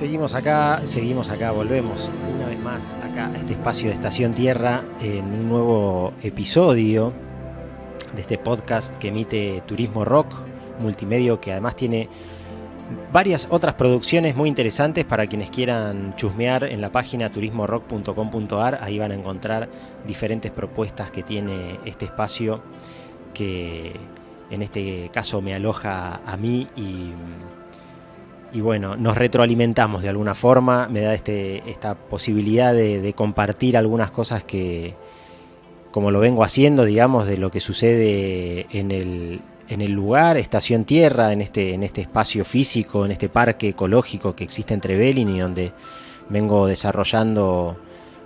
Seguimos acá, volvemos una vez más acá a este espacio de Estación Tierra en un nuevo episodio de este podcast que emite Turismo Rock, multimedio, que además tiene varias otras producciones muy interesantes para quienes quieran chusmear en la página turismorock.com.ar. Ahí van a encontrar diferentes propuestas que tiene este espacio, que en este caso me aloja a mí y bueno, nos retroalimentamos de alguna forma. Me da esta posibilidad de compartir algunas cosas que, como lo vengo haciendo, digamos, de lo que sucede en el lugar, Estación Tierra, en este espacio físico, en este parque ecológico que existe en Trevelin, y donde vengo desarrollando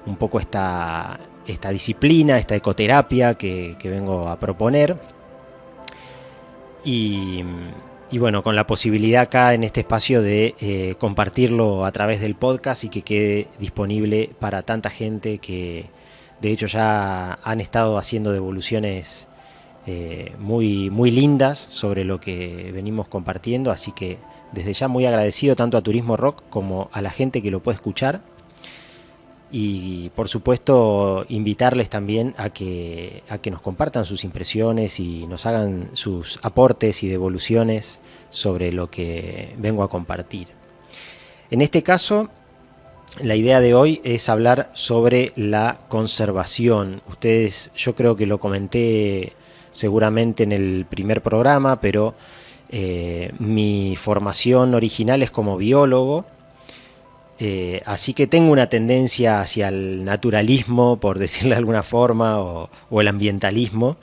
un poco esta disciplina, esta ecoterapia que vengo a proponer. Y bueno, con la posibilidad acá en este espacio de compartirlo a través del podcast y que quede disponible para tanta gente que de hecho ya han estado haciendo devoluciones muy, muy lindas sobre lo que venimos compartiendo. Así que desde ya muy agradecido tanto a Turismo Rock como a la gente que lo puede escuchar. Y por supuesto invitarles también a que nos compartan sus impresiones y nos hagan sus aportes y devoluciones sobre lo que vengo a compartir. En este caso, la idea de hoy es hablar sobre la conservación. Ustedes, yo creo que lo comenté seguramente en el primer programa, pero mi formación original es como biólogo. Así que tengo una tendencia hacia el naturalismo, por decirlo de alguna forma, o el ambientalismo.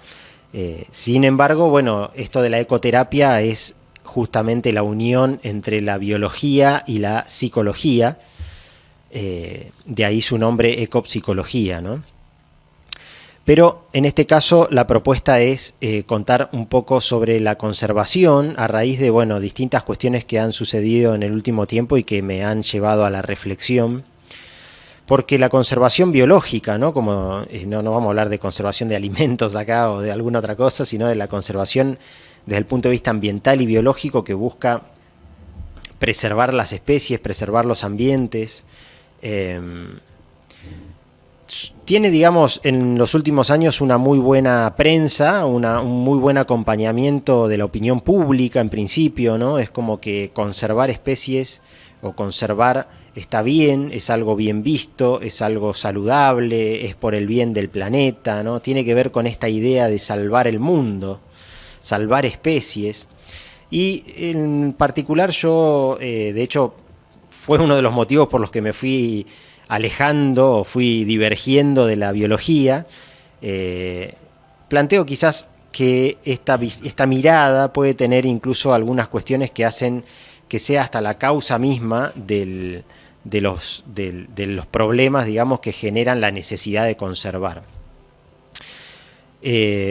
Sin embargo, bueno, esto de la ecoterapia es justamente la unión entre la biología y la psicología. De ahí su nombre, ecopsicología, ¿no? Pero en este caso la propuesta es contar un poco sobre la conservación a raíz de distintas cuestiones que han sucedido en el último tiempo y que me han llevado a la reflexión. Porque la conservación biológica, ¿no? Como no vamos a hablar de conservación de alimentos acá o de alguna otra cosa, sino de la conservación desde el punto de vista ambiental y biológico, que busca preservar las especies, preservar los ambientes. Tiene, digamos, en los últimos años una muy buena prensa, un muy buen acompañamiento de la opinión pública en principio, ¿no? Es como que conservar especies o conservar está bien, es algo bien visto, es algo saludable, es por el bien del planeta, ¿no? Tiene que ver con esta idea de salvar el mundo, salvar especies. Y en particular yo, de hecho, fue uno de los motivos por los que me fui alejando o fui divergiendo de la biología. Planteo quizás que esta mirada puede tener incluso algunas cuestiones que hacen que sea hasta la causa misma de los problemas, digamos, que generan la necesidad de conservar.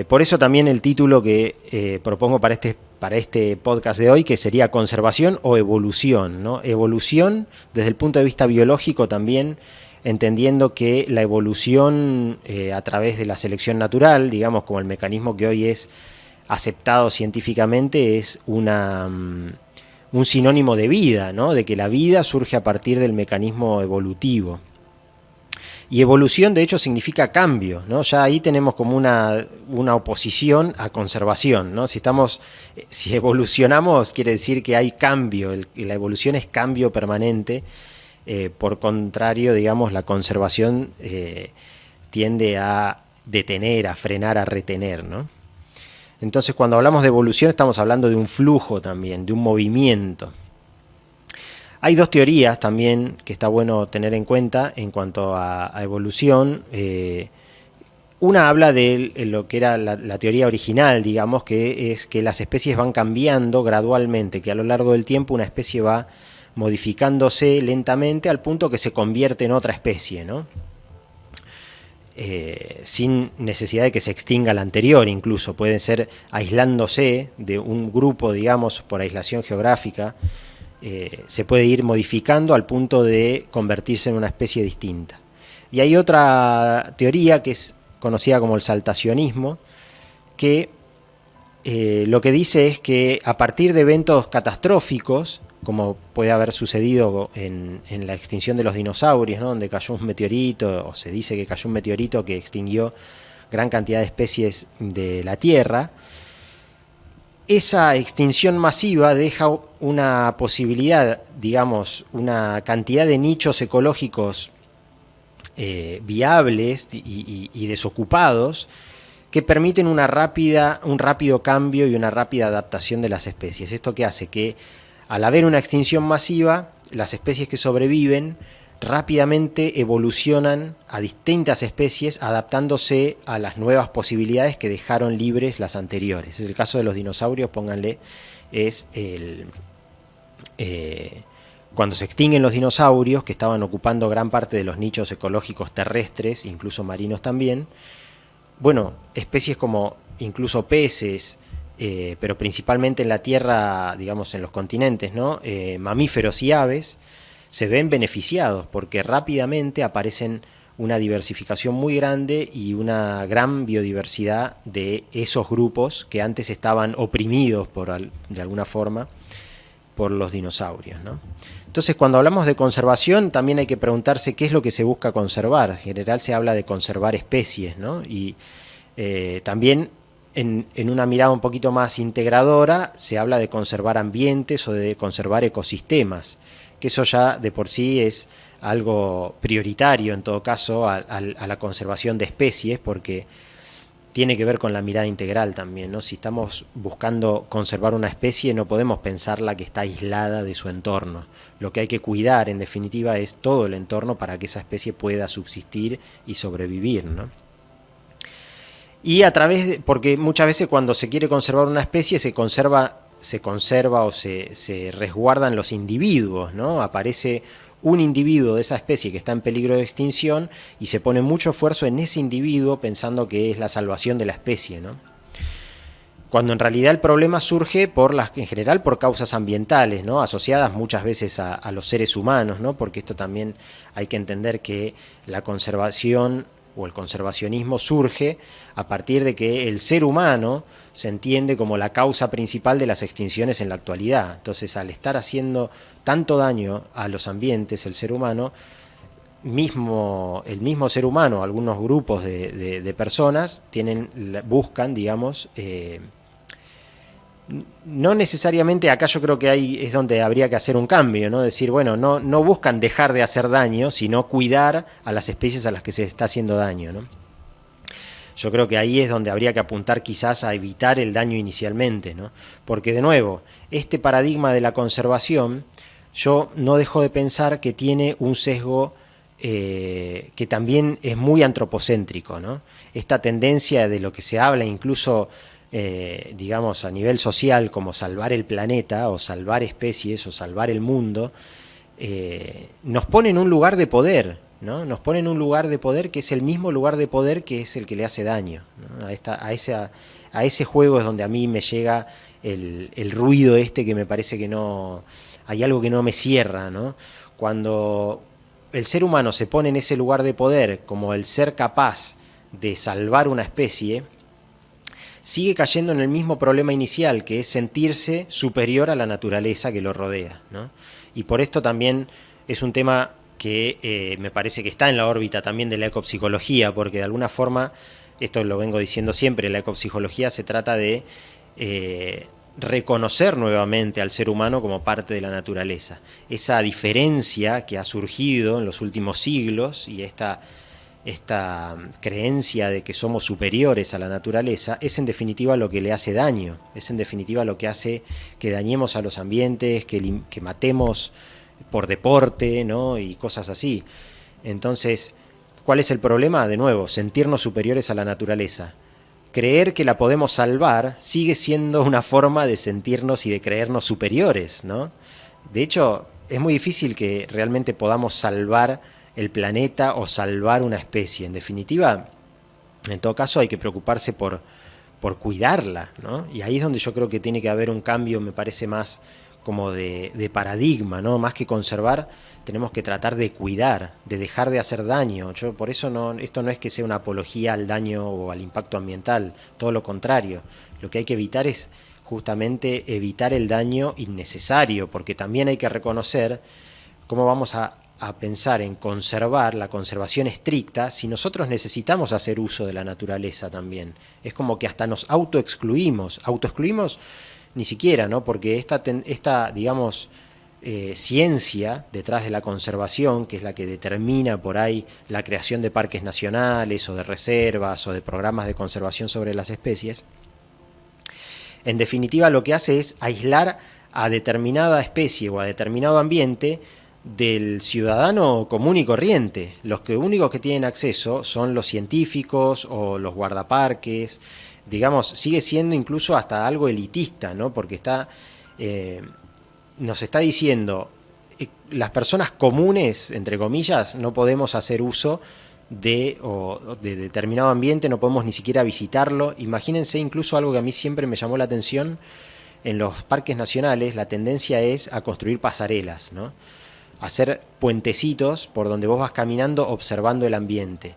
Por eso también el título que propongo para este podcast de hoy, que sería conservación o evolución, ¿no? Evolución desde el punto de vista biológico también, entendiendo que la evolución a través de la selección natural, digamos, como el mecanismo que hoy es aceptado científicamente, es un sinónimo de vida, ¿no? De que la vida surge a partir del mecanismo evolutivo. Y evolución, de hecho, significa cambio, ¿no? Ya ahí tenemos como una oposición a conservación, ¿no? Si evolucionamos, quiere decir que hay cambio. La evolución es cambio permanente. Por contrario, digamos, la conservación tiende a detener, a frenar, a retener, ¿no? Entonces, cuando hablamos de evolución, estamos hablando de un flujo también, de un movimiento. Hay dos teorías también que está bueno tener en cuenta en cuanto a evolución. Una habla de lo que era la teoría original, digamos, que es que las especies van cambiando gradualmente, que a lo largo del tiempo una especie va modificándose lentamente al punto que se convierte en otra especie, ¿no? Sin necesidad de que se extinga la anterior, incluso pueden ser aislándose de un grupo, digamos, por aislación geográfica. Se puede ir modificando al punto de convertirse en una especie distinta. Y hay otra teoría que es conocida como el saltacionismo, que lo que dice es que a partir de eventos catastróficos como puede haber sucedido en la extinción de los dinosaurios, ¿no? Donde cayó un meteorito, o se dice que cayó un meteorito que extinguió gran cantidad de especies de la Tierra. Esa extinción masiva deja una posibilidad, digamos, una cantidad de nichos ecológicos viables y desocupados que permiten un rápido cambio y una rápida adaptación de las especies. Esto que hace que al haber una extinción masiva, las especies que sobreviven rápidamente evolucionan a distintas especies adaptándose a las nuevas posibilidades que dejaron libres las anteriores. Es el caso de los dinosaurios, pónganle, es cuando se extinguen los dinosaurios, que estaban ocupando gran parte de los nichos ecológicos terrestres, incluso marinos también. Bueno, especies como incluso peces, pero principalmente en la Tierra, digamos en los continentes, ¿no? Mamíferos y aves, se ven beneficiados porque rápidamente aparecen una diversificación muy grande y una gran biodiversidad de esos grupos que antes estaban oprimidos de alguna forma por los dinosaurios, ¿no? Entonces, cuando hablamos de conservación, también hay que preguntarse qué es lo que se busca conservar. En general se habla de conservar especies, ¿no? Y también en una mirada un poquito más integradora se habla de conservar ambientes o de conservar ecosistemas, que eso ya de por sí es algo prioritario en todo caso a la conservación de especies, porque tiene que ver con la mirada integral también, ¿no? Si estamos buscando conservar una especie, no podemos pensarla que está aislada de su entorno. Lo que hay que cuidar, en definitiva, es todo el entorno para que esa especie pueda subsistir y sobrevivir, ¿no? Y porque muchas veces cuando se quiere conservar una especie se conserva o se resguardan los individuos, ¿no? Aparece un individuo de esa especie que está en peligro de extinción y se pone mucho esfuerzo en ese individuo pensando que es la salvación de la especie, ¿no? Cuando en realidad el problema surge en general por causas ambientales, ¿no? Asociadas muchas veces a los seres humanos, ¿no? Porque esto también hay que entender que la conservación o el conservacionismo surge a partir de que el ser humano se entiende como la causa principal de las extinciones en la actualidad. Entonces, al estar haciendo tanto daño a los ambientes, el ser humano, el mismo ser humano, algunos grupos de personas buscan, digamos, no necesariamente, acá yo creo que ahí es donde habría que hacer un cambio, ¿no? Decir, bueno, no buscan dejar de hacer daño, sino cuidar a las especies a las que se está haciendo daño, ¿no? Yo creo que ahí es donde habría que apuntar quizás a evitar el daño inicialmente, ¿no? Porque de nuevo, este paradigma de la conservación, yo no dejo de pensar que tiene un sesgo que también es muy antropocéntrico, ¿no? Esta tendencia de lo que se habla incluso digamos a nivel social como salvar el planeta o salvar especies o salvar el mundo, nos pone en un lugar de poder, ¿no? Nos pone en un lugar de poder que es el mismo lugar de poder que es el que le hace daño, ¿no? A ese juego es donde a mí me llega el ruido que me parece que no hay algo que no me cierra, ¿no? Cuando el ser humano se pone en ese lugar de poder como el ser capaz de salvar una especie, sigue cayendo en el mismo problema inicial, que es sentirse superior a la naturaleza que lo rodea, ¿no? Y por esto también es un tema que me parece que está en la órbita también de la ecopsicología, porque de alguna forma, esto lo vengo diciendo siempre, la ecopsicología se trata de reconocer nuevamente al ser humano como parte de la naturaleza. Esa diferencia que ha surgido en los últimos siglos y esta creencia de que somos superiores a la naturaleza es en definitiva lo que le hace daño, es en definitiva lo que hace que dañemos a los ambientes, que matemos por deporte, ¿no? Y cosas así. Entonces, ¿cuál es el problema? De nuevo, sentirnos superiores a la naturaleza. Creer que la podemos salvar sigue siendo una forma de sentirnos y de creernos superiores, ¿no? De hecho, es muy difícil que realmente podamos salvar el planeta o salvar una especie. En definitiva, en todo caso hay que preocuparse por cuidarla, ¿no? Y ahí es donde yo creo que tiene que haber un cambio, me parece más como de paradigma, ¿no? Más que conservar, tenemos que tratar de cuidar, de dejar de hacer daño. Yo por eso esto no es que sea una apología al daño o al impacto ambiental, todo lo contrario. Lo que hay que evitar es justamente evitar el daño innecesario, porque también hay que reconocer cómo vamos a pensar en conservar la conservación estricta si nosotros necesitamos hacer uso de la naturaleza también. Es como que hasta nos autoexcluimos ni siquiera, ¿no? Porque esta digamos, ciencia detrás de la conservación, que es la que determina por ahí la creación de parques nacionales o de reservas o de programas de conservación sobre las especies, en definitiva lo que hace es aislar a determinada especie o a determinado ambiente del ciudadano común y corriente. Los únicos que tienen acceso son los científicos o los guardaparques. Digamos, sigue siendo incluso hasta algo elitista, ¿no? Porque nos está diciendo, las personas comunes, entre comillas, no podemos hacer uso de determinado ambiente, no podemos ni siquiera visitarlo. Imagínense incluso algo que a mí siempre me llamó la atención: en los parques nacionales la tendencia es a construir pasarelas, ¿no? Hacer puentecitos por donde vos vas caminando observando el ambiente.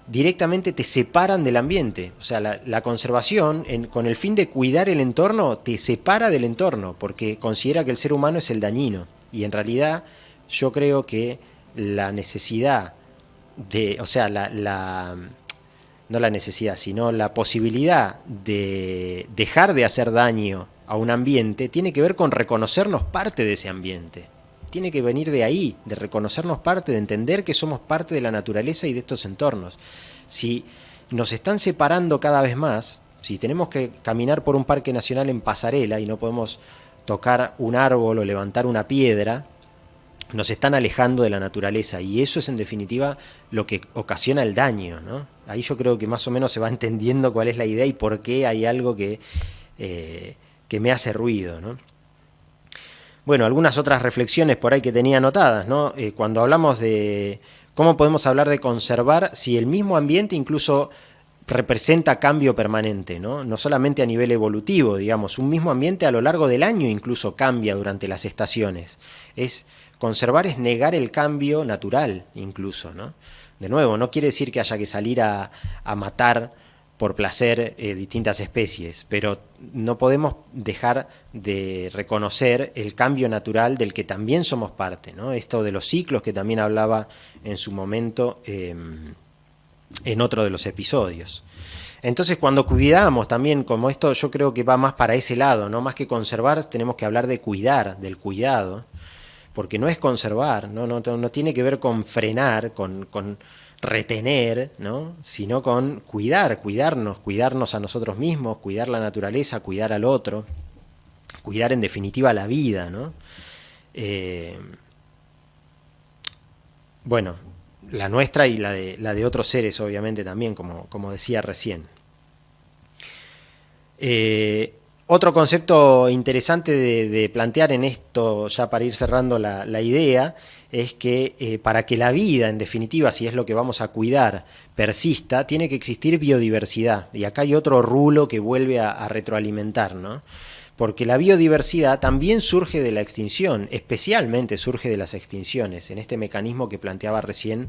Directamente te separan del ambiente. O sea, la conservación, con el fin de cuidar el entorno, te separa del entorno, porque considera que el ser humano es el dañino. Y en realidad yo creo que la necesidad de, o sea, no la necesidad, sino la posibilidad de dejar de hacer daño a un ambiente tiene que ver con reconocernos parte de ese ambiente. Tiene que venir de ahí, de reconocernos parte, de entender que somos parte de la naturaleza y de estos entornos. Si nos están separando cada vez más, si tenemos que caminar por un parque nacional en pasarela y no podemos tocar un árbol o levantar una piedra, nos están alejando de la naturaleza, y eso es en definitiva lo que ocasiona el daño, ¿no? Ahí yo creo que más o menos se va entendiendo cuál es la idea y por qué hay algo que me hace ruido, ¿no? Bueno, algunas otras reflexiones por ahí que tenía anotadas, ¿no? Cuando hablamos de cómo podemos hablar de conservar si el mismo ambiente incluso representa cambio permanente, ¿no? No solamente a nivel evolutivo, digamos, un mismo ambiente a lo largo del año incluso cambia durante las estaciones. Conservar es negar el cambio natural incluso, ¿no? De nuevo, no quiere decir que haya que salir a matar por placer distintas especies, pero no podemos dejar de reconocer el cambio natural del que también somos parte, ¿no? Esto de los ciclos que también hablaba en su momento en otro de los episodios. Entonces, cuando cuidamos también, como esto yo creo que va más para ese lado, ¿no? Más que conservar, tenemos que hablar de cuidar, del cuidado, porque no es conservar, no tiene que ver con frenar, con retener, ¿no? Sino con cuidarnos a nosotros mismos, cuidar la naturaleza, cuidar al otro, cuidar en definitiva la vida, ¿no? Bueno, la nuestra y la de otros seres obviamente también, como decía recién. Otro concepto interesante de plantear en esto, ya para ir cerrando la idea, es que para que la vida, en definitiva, si es lo que vamos a cuidar, persista, tiene que existir biodiversidad. Y acá hay otro rulo que vuelve a retroalimentar, ¿no? Porque la biodiversidad también surge de la extinción, especialmente surge de las extinciones, en este mecanismo que planteaba recién,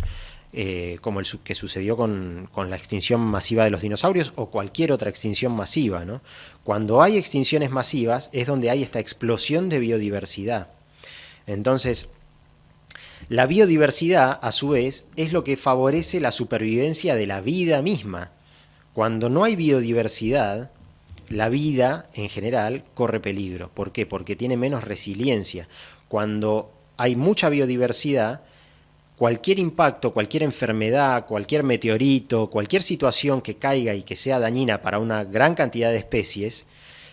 como el que sucedió con la extinción masiva de los dinosaurios o cualquier otra extinción masiva, ¿no? Cuando hay extinciones masivas es donde hay esta explosión de biodiversidad. Entonces, la biodiversidad, a su vez, es lo que favorece la supervivencia de la vida misma. Cuando no hay biodiversidad, la vida en general corre peligro. ¿Por qué? Porque tiene menos resiliencia. Cuando hay mucha biodiversidad, cualquier impacto, cualquier enfermedad, cualquier meteorito, cualquier situación que caiga y que sea dañina para una gran cantidad de especies,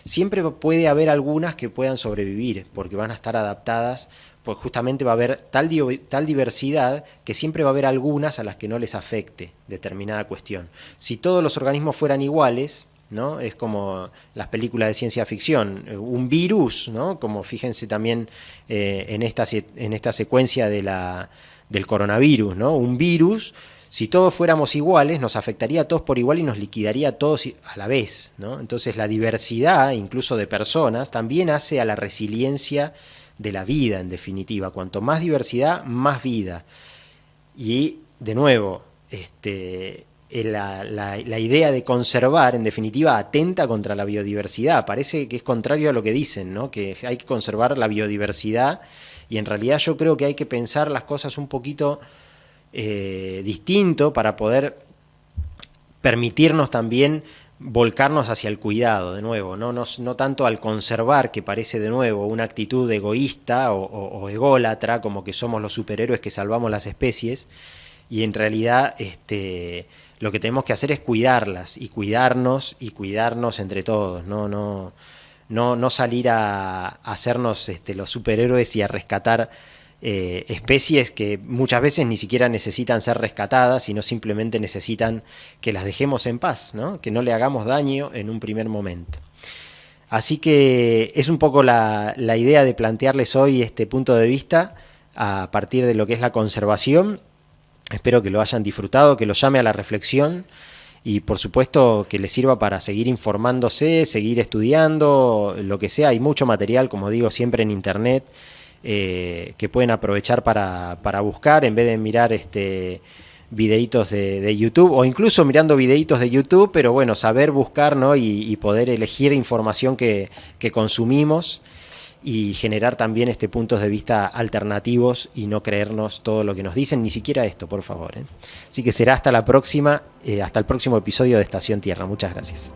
siempre puede haber algunas que puedan sobrevivir, porque van a estar adaptadas, pues justamente va a haber tal diversidad que siempre va a haber algunas a las que no les afecte determinada cuestión. Si todos los organismos fueran iguales, ¿no? Es como las películas de ciencia ficción, un virus, ¿no? Como fíjense también en esta secuencia del coronavirus, ¿no? Un virus, si todos fuéramos iguales, nos afectaría a todos por igual y nos liquidaría a todos a la vez, ¿no? Entonces la diversidad, incluso de personas, también hace a la resiliencia de la vida, en definitiva. Cuanto más diversidad, más vida. Y, de nuevo, la idea de conservar, en definitiva, atenta contra la biodiversidad. Parece que es contrario a lo que dicen, ¿no? Que hay que conservar la biodiversidad, y en realidad yo creo que hay que pensar las cosas un poquito distinto para poder permitirnos también volcarnos hacia el cuidado, de nuevo, no tanto al conservar, que parece de nuevo una actitud egoísta o ególatra, como que somos los superhéroes que salvamos las especies, y en realidad lo que tenemos que hacer es cuidarlas y cuidarnos entre todos, no salir a hacernos los superhéroes y a rescatar especies que muchas veces ni siquiera necesitan ser rescatadas, sino simplemente necesitan que las dejemos en paz, ¿no? Que no le hagamos daño en un primer momento. Así que es un poco la idea de plantearles hoy este punto de vista a partir de lo que es la conservación. Espero que lo hayan disfrutado, que los llame a la reflexión y por supuesto que les sirva para seguir informándose, seguir estudiando, lo que sea. Hay mucho material, como digo, siempre en internet, que pueden aprovechar para buscar en vez de mirar videitos de YouTube, o incluso mirando videitos de YouTube, pero bueno, saber buscar, ¿no? y poder elegir información que consumimos y generar también puntos de vista alternativos y no creernos todo lo que nos dicen, ni siquiera esto, por favor. Así que será hasta la próxima, hasta el próximo episodio de Estación Tierra. Muchas gracias.